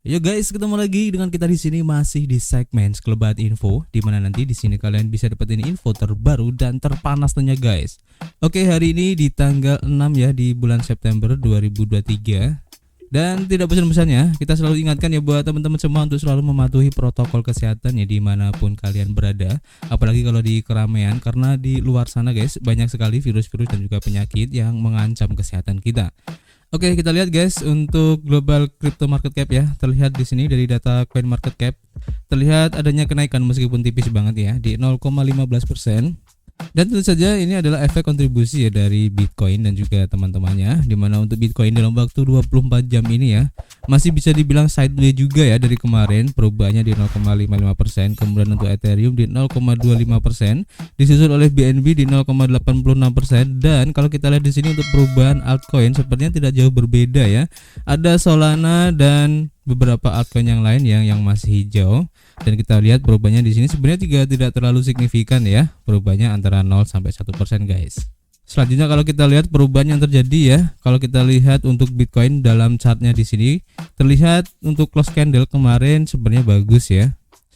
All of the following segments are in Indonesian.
Yo guys, ketemu lagi dengan kita di sini masih di segmen Sekelebat Info, di mana nanti di sini kalian bisa dapetin info terbaru dan terpanas tentunya guys. Oke, hari ini di tanggal 6 ya di bulan September 2023. Dan tidak bosan-bosannya, kita selalu ingatkan ya buat teman-teman semua untuk selalu mematuhi protokol kesehatan ya dimanapun kalian berada. Apalagi kalau di keramaian, karena di luar sana guys banyak sekali virus-virus dan juga penyakit yang mengancam kesehatan kita. Oke, kita lihat guys untuk global crypto market cap ya. Terlihat di sini dari data Coin Market Cap terlihat adanya kenaikan meskipun tipis banget ya di 0,15%. Dan tentu saja ini adalah efek kontribusi ya dari Bitcoin dan juga teman-temannya, dimana untuk Bitcoin dalam waktu 24 jam ini ya masih bisa dibilang sideways juga ya dari kemarin, perubahannya di 0,55%, kemudian untuk Ethereum di 0,25%, disusul oleh BNB di 0,86%. Dan kalau kita lihat di sini untuk perubahan altcoin sepertinya tidak jauh berbeda ya. Ada Solana dan beberapa altcoin yang lain yang masih hijau. Dan kita lihat perubahannya di sini sebenarnya tidak terlalu signifikan ya, perubahannya antara 0 sampai 1% guys. Selanjutnya kalau kita lihat perubahan yang terjadi ya, kalau kita lihat untuk Bitcoin dalam chartnya di sini terlihat untuk close candle kemarin sebenarnya bagus ya.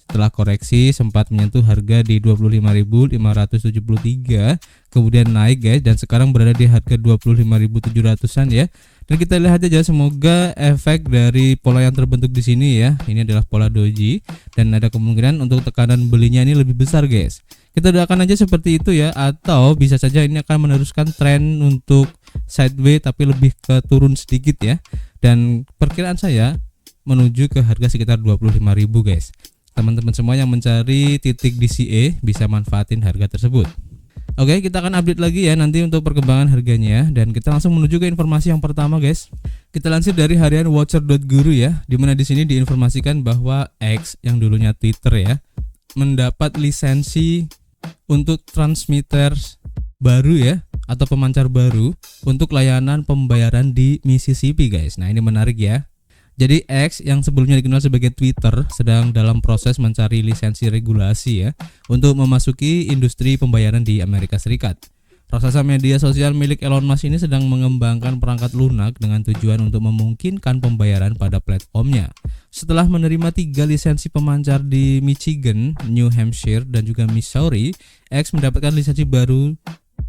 Setelah koreksi sempat menyentuh harga di 25.573, kemudian naik guys dan sekarang berada di harga 25.700-an ya. Dan kita lihat aja semoga efek dari pola yang terbentuk di sini ya. Ini adalah pola doji dan ada kemungkinan untuk tekanan belinya ini lebih besar guys. Kita doakan aja seperti itu ya, atau bisa saja ini akan meneruskan tren untuk sideways tapi lebih ke turun sedikit ya. Dan perkiraan saya menuju ke harga sekitar 25.000 guys. Teman-teman semua yang mencari titik DCA bisa manfaatin harga tersebut. Oke, kita akan update lagi ya nanti untuk perkembangan harganya, dan kita langsung menuju ke informasi yang pertama guys. Kita lansir dari harian watcher.guru ya, dimana di sini diinformasikan bahwa X yang dulunya Twitter ya mendapat lisensi untuk transmitter baru ya atau pemancar baru untuk layanan pembayaran di Mississippi guys. Nah, ini menarik ya. Jadi X yang sebelumnya dikenal sebagai Twitter sedang dalam proses mencari lisensi regulasi ya untuk memasuki industri pembayaran di Amerika Serikat. Raksasa media sosial milik Elon Musk ini sedang mengembangkan perangkat lunak dengan tujuan untuk memungkinkan pembayaran pada platformnya. Setelah menerima 3 lisensi pemancar di Michigan, New Hampshire, dan juga Missouri, X mendapatkan lisensi baru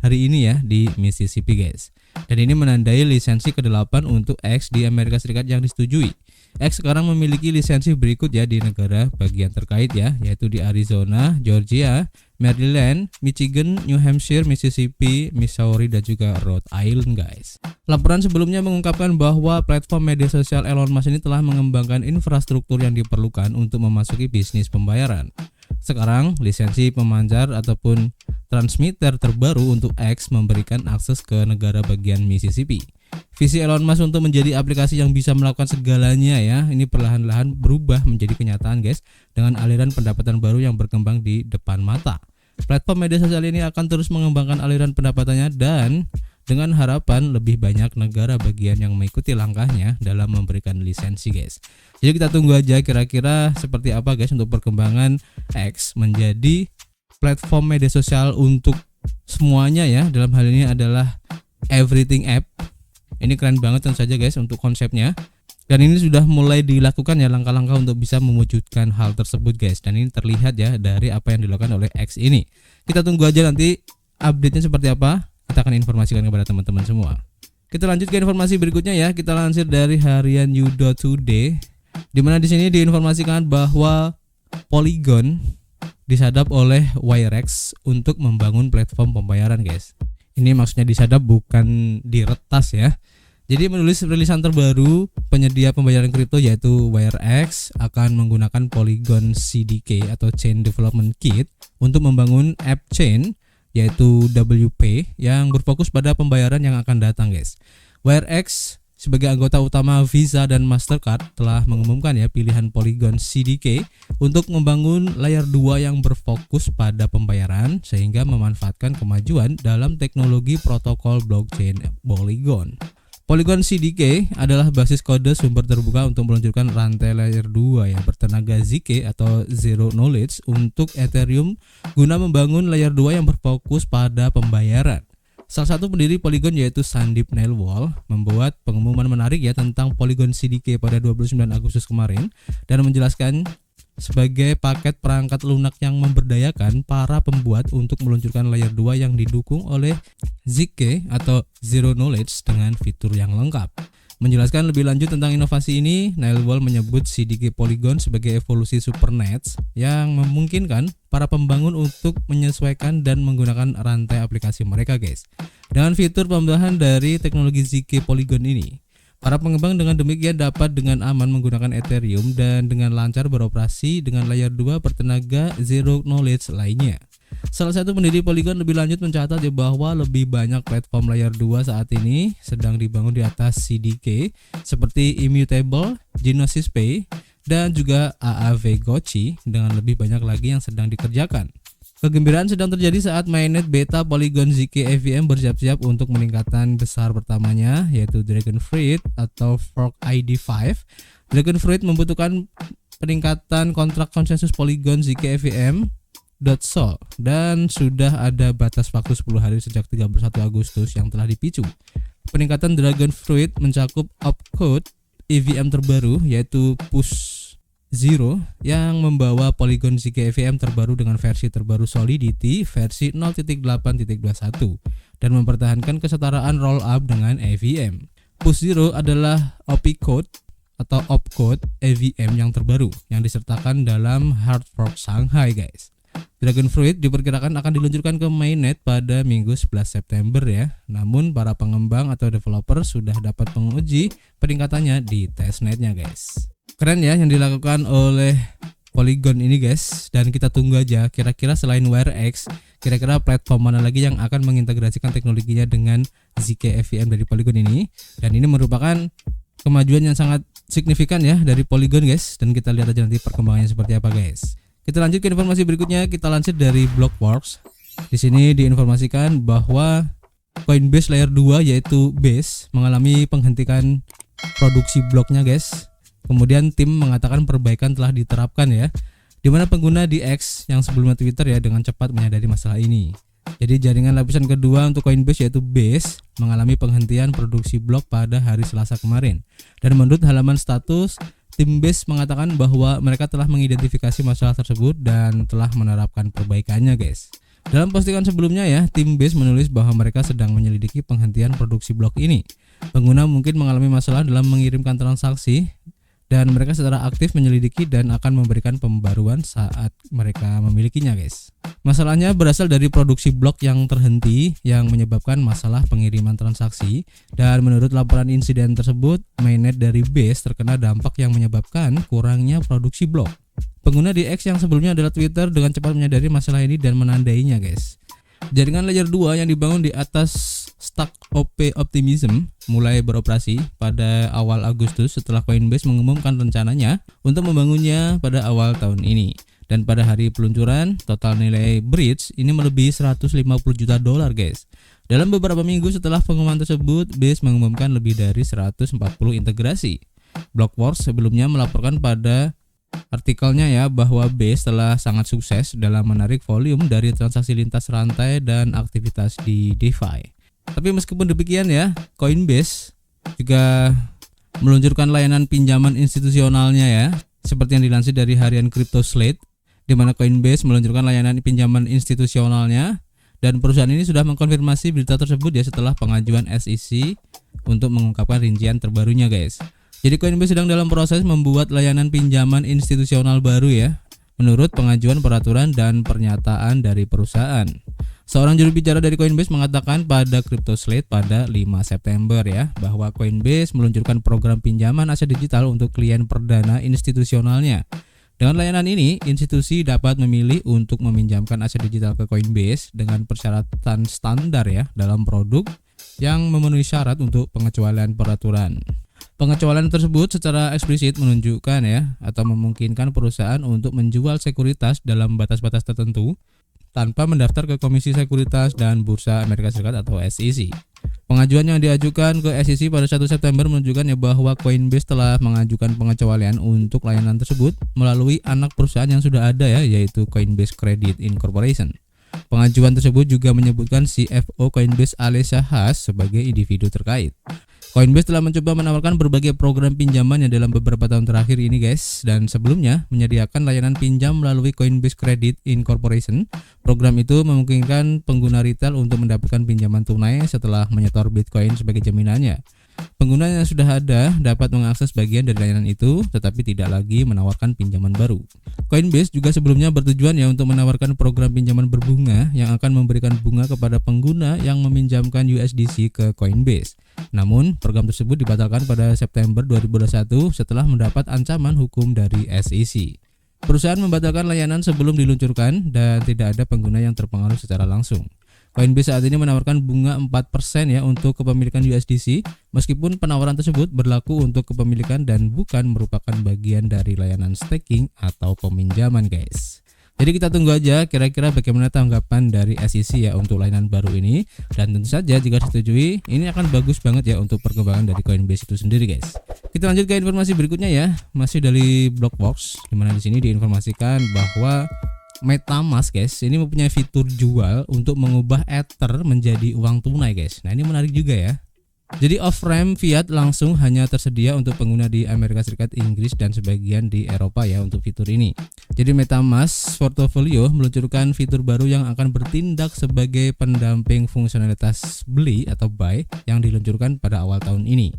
hari ini ya di Mississippi guys. Dan ini menandai lisensi ke-8 untuk X di Amerika Serikat yang disetujui. X sekarang memiliki lisensi berikut ya di negara bagian terkait ya, yaitu di Arizona, Georgia, Maryland, Michigan, New Hampshire, Mississippi, Missouri, dan juga Rhode Island guys. Laporan sebelumnya mengungkapkan bahwa platform media sosial Elon Musk ini telah mengembangkan infrastruktur yang diperlukan untuk memasuki bisnis pembayaran. Sekarang lisensi pemancar ataupun transmitter terbaru untuk X memberikan akses ke negara bagian Mississippi. Visi Elon Musk untuk menjadi aplikasi yang bisa melakukan segalanya ya, ini perlahan-lahan berubah menjadi kenyataan guys, dengan aliran pendapatan baru yang berkembang di depan mata. Platform media sosial ini akan terus mengembangkan aliran pendapatannya dan dengan harapan lebih banyak negara bagian yang mengikuti langkahnya dalam memberikan lisensi guys. Jadi kita tunggu aja kira-kira seperti apa guys untuk perkembangan X menjadi platform media sosial untuk semuanya ya. Dalam hal ini adalah everything app. Ini keren banget tentu saja guys untuk konsepnya. Dan ini sudah mulai dilakukan ya langkah-langkah untuk bisa mewujudkan hal tersebut guys. Dan ini terlihat ya dari apa yang dilakukan oleh X ini. Kita tunggu aja nanti update-nya seperti apa. Kita akan informasikan kepada teman-teman semua. Kita lanjut ke informasi berikutnya ya. Kita lansir dari harian You.Today, di mana di sini diinformasikan bahwa Polygon disadap oleh Wirex untuk membangun platform pembayaran guys. Ini maksudnya disadap bukan diretas ya. Jadi menulis rilisan terbaru penyedia pembayaran kripto yaitu Wirex akan menggunakan Polygon CDK atau Chain Development Kit untuk membangun app chain yaitu WP yang berfokus pada pembayaran yang akan datang guys. Wirex sebagai anggota utama Visa dan Mastercard telah mengumumkan ya pilihan Polygon CDK untuk membangun layer 2 yang berfokus pada pembayaran sehingga memanfaatkan kemajuan dalam teknologi protokol blockchain Polygon. Polygon CDK adalah basis kode sumber terbuka untuk meluncurkan rantai layer 2 yang bertenaga ZK atau Zero Knowledge untuk Ethereum guna membangun layer 2 yang berfokus pada pembayaran. Salah satu pendiri Polygon yaitu Sandeep Nailwal membuat pengumuman menarik ya tentang Polygon CDK pada 29 Agustus kemarin dan menjelaskan sebagai paket perangkat lunak yang memberdayakan para pembuat untuk meluncurkan layer 2 yang didukung oleh ZK atau Zero Knowledge dengan fitur yang lengkap. Menjelaskan lebih lanjut tentang inovasi ini, Nailwal menyebut CDK Polygon sebagai evolusi Supernets yang memungkinkan para pembangun untuk menyesuaikan dan menggunakan rantai aplikasi mereka, guys. Dengan fitur tambahan dari teknologi ZK Polygon ini, para pengembang dengan demikian dapat dengan aman menggunakan Ethereum dan dengan lancar beroperasi dengan layer 2 bertenaga Zero Knowledge lainnya. Salah satu pendiri Polygon lebih lanjut mencatat ya bahwa lebih banyak platform layer 2 saat ini sedang dibangun di atas CDK seperti Immutable, Genesis Pay, dan juga AAV Gochi dengan lebih banyak lagi yang sedang dikerjakan. Kegembiraan sedang terjadi saat mainnet beta Polygon ZK EVM bersiap-siap untuk peningkatan besar pertamanya yaitu Dragonfruit atau Fork ID5. Dragonfruit membutuhkan peningkatan kontrak konsensus Polygon ZK EVM .sol dan sudah ada batas waktu 10 hari sejak 31 Agustus yang telah dipicu. Peningkatan Dragonfruit mencakup opcode EVM terbaru yaitu Push Zero yang membawa Polygon ZK EVM terbaru dengan versi terbaru Solidity versi 0.8.21 dan mempertahankan kesetaraan rollup dengan EVM. Push Zero adalah opcode atau opcode EVM yang terbaru yang disertakan dalam hard fork Shanghai, guys. Dragonfruit diperkirakan akan diluncurkan ke mainnet pada Minggu 11 September ya. Namun para pengembang atau developer sudah dapat menguji peningkatannya di testnetnya, guys. Keren ya yang dilakukan oleh Polygon ini, guys. Dan kita tunggu aja kira-kira selain WireX, kira-kira platform mana lagi yang akan mengintegrasikan teknologinya dengan ZK EVM dari Polygon ini. Dan ini merupakan kemajuan yang sangat signifikan ya dari Polygon, guys. Dan kita lihat aja nanti perkembangannya seperti apa, guys. Kita lanjut ke informasi berikutnya. Kita lansir dari Blockworks. Di sini diinformasikan bahwa Coinbase Layer 2 yaitu Base mengalami penghentian produksi bloknya, guys. Kemudian tim mengatakan perbaikan telah diterapkan ya, di mana pengguna di X yang sebelumnya Twitter ya dengan cepat menyadari masalah ini. Jadi jaringan lapisan kedua untuk Coinbase yaitu Base mengalami penghentian produksi blok pada hari Selasa kemarin. Dan menurut halaman status, tim Base mengatakan bahwa mereka telah mengidentifikasi masalah tersebut dan telah menerapkan perbaikannya, guys. Dalam postingan sebelumnya ya, tim Base menulis bahwa mereka sedang menyelidiki penghentian produksi blok ini. Pengguna mungkin mengalami masalah dalam mengirimkan transaksi dan mereka secara aktif menyelidiki dan akan memberikan pembaruan saat mereka memilikinya, guys. Masalahnya berasal dari produksi blok yang terhenti yang menyebabkan masalah pengiriman transaksi, dan menurut laporan insiden tersebut, mainnet dari Base terkena dampak yang menyebabkan kurangnya produksi blok. Pengguna di X yang sebelumnya adalah Twitter dengan cepat menyadari masalah ini dan menandainya, guys. Jaringan layer 2 yang dibangun di atas Stack OP Optimism mulai beroperasi pada awal Agustus setelah Coinbase mengumumkan rencananya untuk membangunnya pada awal tahun ini. Dan pada hari peluncuran, total nilai bridge ini melebihi 150 juta dolar, guys. Dalam beberapa minggu setelah pengumuman tersebut, Base mengumumkan lebih dari 140 integrasi. Blockworks sebelumnya melaporkan pada artikelnya ya bahwa Base telah sangat sukses dalam menarik volume dari transaksi lintas rantai dan aktivitas di DeFi. Tapi meskipun demikian ya, Coinbase juga meluncurkan layanan pinjaman institusionalnya ya, seperti yang dilansir dari harian Crypto Slate, di mana Coinbase meluncurkan layanan pinjaman institusionalnya dan perusahaan ini sudah mengkonfirmasi berita tersebut ya setelah pengajuan SEC untuk mengungkapkan rincian terbarunya, guys. Jadi Coinbase sedang dalam proses membuat layanan pinjaman institusional baru ya, menurut pengajuan peraturan dan pernyataan dari perusahaan. Seorang juru bicara dari Coinbase mengatakan pada Crypto Slate pada 5 September ya, bahwa Coinbase meluncurkan program pinjaman aset digital untuk klien perdana institusionalnya. Dengan layanan ini, institusi dapat memilih untuk meminjamkan aset digital ke Coinbase dengan persyaratan standar ya dalam produk yang memenuhi syarat untuk pengecualian peraturan. Pengecualian tersebut secara eksplisit menunjukkan ya atau memungkinkan perusahaan untuk menjual sekuritas dalam batas-batas tertentu tanpa mendaftar ke Komisi Sekuritas dan Bursa Amerika Serikat atau SEC. Pengajuan yang diajukan ke SEC pada 1 September menunjukkan ya bahwa Coinbase telah mengajukan pengecualian untuk layanan tersebut melalui anak perusahaan yang sudah ada ya, yaitu Coinbase Credit Incorporation. Pengajuan tersebut juga menyebutkan CFO Coinbase Alesia Haas sebagai individu terkait. Coinbase telah mencoba menawarkan berbagai program pinjaman yang dalam beberapa tahun terakhir ini guys, dan sebelumnya menyediakan layanan pinjam melalui Coinbase Credit Incorporation. Program itu memungkinkan pengguna retail untuk mendapatkan pinjaman tunai setelah menyetor Bitcoin sebagai jaminannya. Pengguna yang sudah ada dapat mengakses bagian dari layanan itu, tetapi tidak lagi menawarkan pinjaman baru. Coinbase juga sebelumnya bertujuan ya untuk menawarkan program pinjaman berbunga yang akan memberikan bunga kepada pengguna yang meminjamkan USDC ke Coinbase. Namun, program tersebut dibatalkan pada September 2021 setelah mendapat ancaman hukum dari SEC. Perusahaan membatalkan layanan sebelum diluncurkan dan tidak ada pengguna yang terpengaruh secara langsung. Coinbase saat ini menawarkan bunga 4% ya untuk kepemilikan USDC, meskipun penawaran tersebut berlaku untuk kepemilikan dan bukan merupakan bagian dari layanan staking atau peminjaman guys. Jadi kita tunggu aja kira-kira bagaimana tanggapan dari SEC ya untuk layanan baru ini, dan tentu saja jika disetujui ini akan bagus banget ya untuk perkembangan dari Coinbase itu sendiri guys. Kita lanjut ke informasi berikutnya ya, masih dari Blockbox, dimana di sini diinformasikan bahwa MetaMask guys ini mempunyai fitur jual untuk mengubah Ether menjadi uang tunai guys. Nah ini menarik juga ya. Jadi off-ramp fiat langsung hanya tersedia untuk pengguna di Amerika Serikat, Inggris, dan sebagian di Eropa ya untuk fitur ini. Jadi MetaMask Portfolio meluncurkan fitur baru yang akan bertindak sebagai pendamping fungsionalitas beli atau buy yang diluncurkan pada awal tahun ini.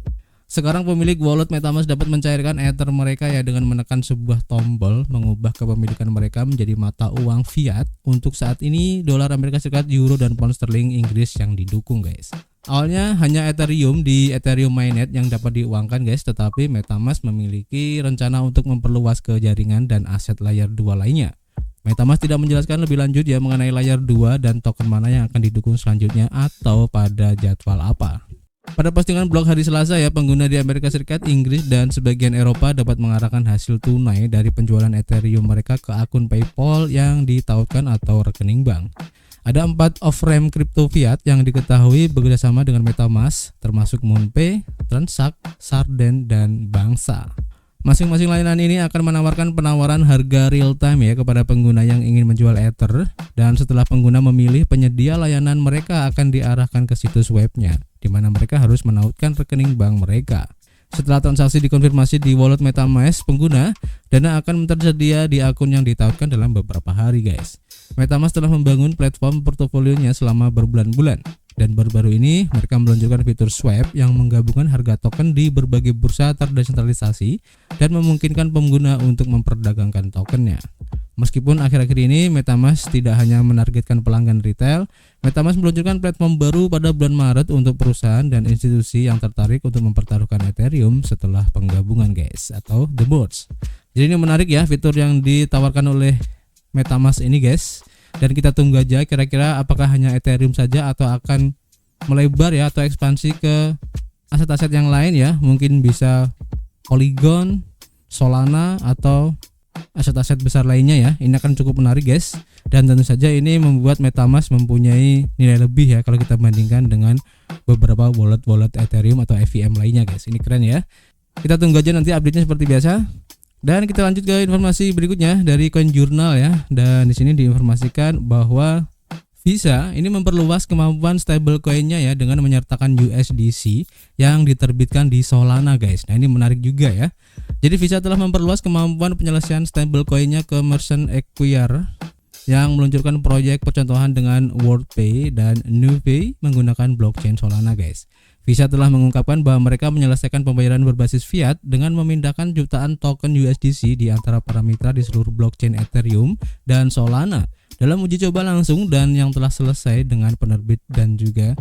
Sekarang pemilik wallet MetaMask dapat mencairkan Ether mereka ya dengan menekan sebuah tombol mengubah kepemilikan mereka menjadi mata uang fiat untuk saat ini dolar Amerika Serikat, euro, dan pound sterling Inggris yang didukung guys. Awalnya hanya Ethereum di Ethereum Mainnet yang dapat diuangkan guys, tetapi MetaMask memiliki rencana untuk memperluas ke jaringan dan aset layer 2 lainnya. MetaMask tidak menjelaskan lebih lanjut ya mengenai layer 2 dan token mana yang akan didukung selanjutnya atau pada jadwal apa. Pada postingan blog hari Selasa ya, pengguna di Amerika Serikat, Inggris, dan sebagian Eropa dapat mengarahkan hasil tunai dari penjualan Ethereum mereka ke akun PayPal yang ditautkan atau rekening bank. Ada 4 off-ramp crypto fiat yang diketahui bekerjasama dengan MetaMask, termasuk MoonPay, Transact, Sarden, dan Bangsa. Masing-masing layanan ini akan menawarkan penawaran harga real time ya kepada pengguna yang ingin menjual Ether, dan setelah pengguna memilih penyedia layanan mereka akan diarahkan ke situs webnya, di mana mereka harus menautkan rekening bank mereka. Setelah transaksi dikonfirmasi di wallet MetaMask pengguna, dana akan tersedia di akun yang ditautkan dalam beberapa hari guys. MetaMask telah membangun platform portofolionya selama berbulan-bulan, dan baru-baru ini mereka meluncurkan fitur swap yang menggabungkan harga token di berbagai bursa terdesentralisasi dan memungkinkan pengguna untuk memperdagangkan tokennya. Meskipun akhir-akhir ini MetaMask tidak hanya menargetkan pelanggan retail, MetaMask meluncurkan platform baru pada bulan Maret untuk perusahaan dan institusi yang tertarik untuk mempertaruhkan Ethereum setelah penggabungan guys, atau The Boards. Jadi ini menarik ya fitur yang ditawarkan oleh MetaMask ini guys, dan kita tunggu aja kira-kira apakah hanya Ethereum saja atau akan melebar ya atau ekspansi ke aset-aset yang lain ya, mungkin bisa Polygon, Solana, atau aset-aset besar lainnya ya. Ini akan cukup menarik guys, dan tentu saja ini membuat MetaMask mempunyai nilai lebih ya kalau kita bandingkan dengan beberapa wallet Ethereum atau EVM lainnya guys. Ini keren ya. Kita tunggu aja nanti update-nya seperti biasa. Dan kita lanjut ke informasi berikutnya dari CoinJournal ya. Dan di sini diinformasikan bahwa Visa ini memperluas kemampuan stablecoin-nya ya dengan menyertakan USDC yang diterbitkan di Solana guys. Nah ini menarik juga ya. Jadi Visa telah memperluas kemampuan penyelesaian stablecoin-nya ke merchant acquirer yang meluncurkan proyek percontohan dengan WorldPay dan NuPay menggunakan blockchain Solana guys. Visa telah mengungkapkan bahwa mereka menyelesaikan pembayaran berbasis fiat dengan memindahkan jutaan token USDC di antara para mitra di seluruh blockchain Ethereum dan Solana dalam uji coba langsung dan yang telah selesai dengan penerbit dan juga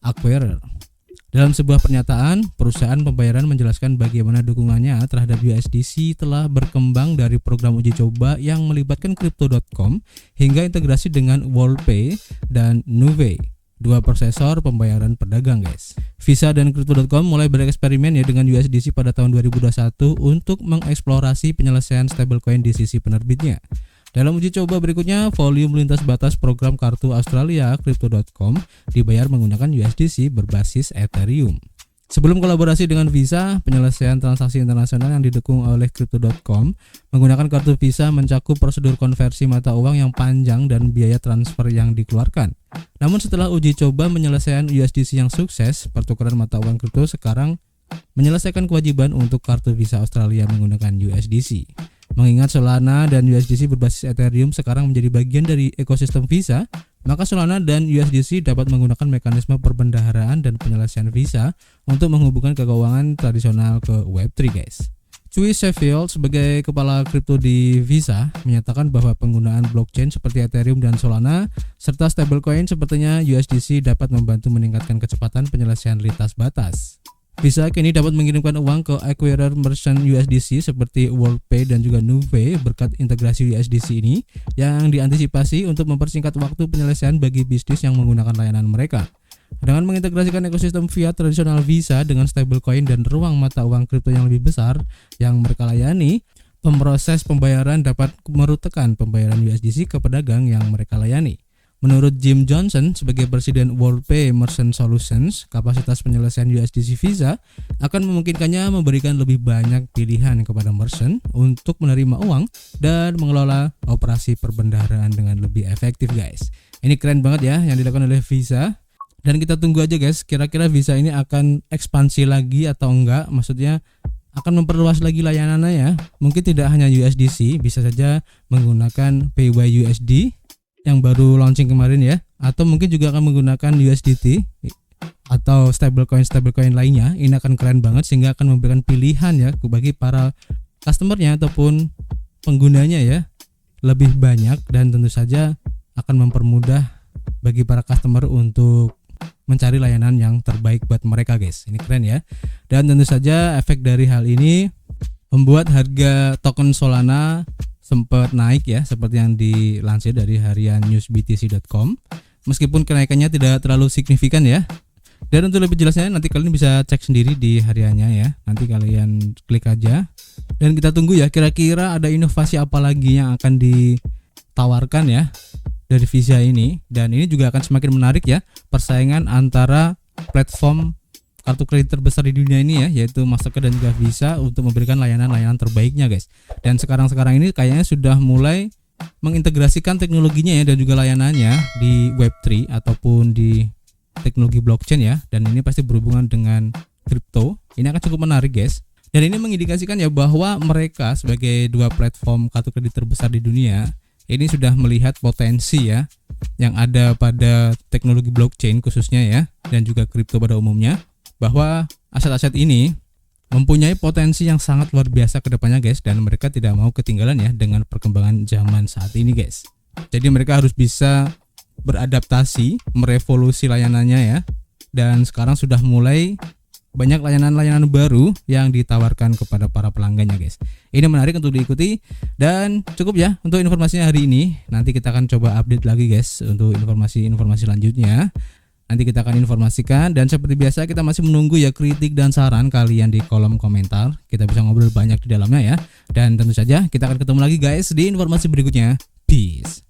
acquirer. Dalam sebuah pernyataan, perusahaan pembayaran menjelaskan bagaimana dukungannya terhadap USDC telah berkembang dari program uji coba yang melibatkan Crypto.com hingga integrasi dengan WorldPay dan NuPay, dua prosesor pembayaran pedagang guys. Visa dan Crypto.com mulai bereksperimen ya dengan USDC pada tahun 2021 untuk mengeksplorasi penyelesaian stablecoin di sisi penerbitnya. Dalam uji coba berikutnya, volume lintas batas program kartu Australia Crypto.com dibayar menggunakan USDC berbasis Ethereum. Sebelum kolaborasi dengan Visa, penyelesaian transaksi internasional yang didukung oleh Crypto.com menggunakan kartu Visa mencakup prosedur konversi mata uang yang panjang dan biaya transfer yang dikeluarkan. Namun setelah uji coba penyelesaian USDC yang sukses, pertukaran mata uang kripto sekarang menyelesaikan kewajiban untuk kartu Visa Australia menggunakan USDC. Mengingat Solana dan USDC berbasis Ethereum sekarang menjadi bagian dari ekosistem Visa, maka Solana dan USDC dapat menggunakan mekanisme perbendaharaan dan penyelesaian Visa untuk menghubungkan keuangan tradisional ke Web3 guys. Cui Sheffield sebagai kepala kripto di Visa menyatakan bahwa penggunaan blockchain seperti Ethereum dan Solana serta stablecoin sepertinya USDC dapat membantu meningkatkan kecepatan penyelesaian lintas batas. Visa kini dapat mengirimkan uang ke acquirer merchant USDC seperti WorldPay dan juga Nuvei berkat integrasi USDC ini yang diantisipasi untuk mempersingkat waktu penyelesaian bagi bisnis yang menggunakan layanan mereka. Dengan mengintegrasikan ekosistem fiat tradisional Visa dengan stablecoin dan ruang mata uang kripto yang lebih besar yang mereka layani, pemproses pembayaran dapat merutekan pembayaran USDC ke pedagang yang mereka layani. Menurut Jim Johnson sebagai Presiden WorldPay Merchant Solutions, kapasitas penyelesaian USDC Visa akan memungkinkannya memberikan lebih banyak pilihan kepada merchant untuk menerima uang dan mengelola operasi perbendaharaan dengan lebih efektif guys. Ini keren banget ya yang dilakukan oleh Visa. Dan kita tunggu aja guys, kira-kira Visa ini akan ekspansi lagi atau enggak, maksudnya akan memperluas lagi layanannya ya. Mungkin tidak hanya USDC, bisa saja menggunakan PYUSD yang baru launching kemarin ya, atau mungkin juga akan menggunakan USDT atau stablecoin lainnya. Ini akan keren banget sehingga akan memberikan pilihan ya bagi para customernya ataupun penggunanya ya lebih banyak, dan tentu saja akan mempermudah bagi para customer untuk mencari layanan yang terbaik buat mereka guys. Ini keren ya. Dan tentu saja efek dari hal ini membuat harga token Solana sempat naik ya, seperti yang dilansir dari harian newsbtc.com. Meskipun kenaikannya tidak terlalu signifikan ya. Dan untuk lebih jelasnya nanti kalian bisa cek sendiri di hariannya ya. Nanti kalian klik aja. Dan kita tunggu ya, kira-kira ada inovasi apa lagi yang akan ditawarkan ya dari Visa ini. Dan ini juga akan semakin menarik ya persaingan antara platform kartu kredit terbesar di dunia ini ya, yaitu Mastercard dan juga Visa untuk memberikan layanan-layanan terbaiknya guys. Dan sekarang ini kayaknya sudah mulai mengintegrasikan teknologinya ya dan juga layanannya di Web3 ataupun di teknologi blockchain ya. Dan ini pasti berhubungan dengan kripto. Ini akan cukup menarik guys. Dan ini mengindikasikan ya bahwa mereka sebagai dua platform kartu kredit terbesar di dunia ini sudah melihat potensi ya yang ada pada teknologi blockchain khususnya ya, dan juga kripto pada umumnya, bahwa aset-aset ini mempunyai potensi yang sangat luar biasa ke depannya guys, dan mereka tidak mau ketinggalan ya dengan perkembangan zaman saat ini guys. Jadi mereka harus bisa beradaptasi, merevolusi layanannya ya, dan sekarang sudah mulai banyak layanan-layanan baru yang ditawarkan kepada para pelanggannya guys. Ini menarik untuk diikuti, dan cukup ya untuk informasinya hari ini. Nanti kita akan coba update lagi guys untuk informasi-informasi selanjutnya. Nanti kita akan informasikan, dan seperti biasa kita masih menunggu ya kritik dan saran kalian di kolom komentar. Kita bisa ngobrol banyak di dalamnya ya. Dan tentu saja kita akan ketemu lagi guys di informasi berikutnya. Peace.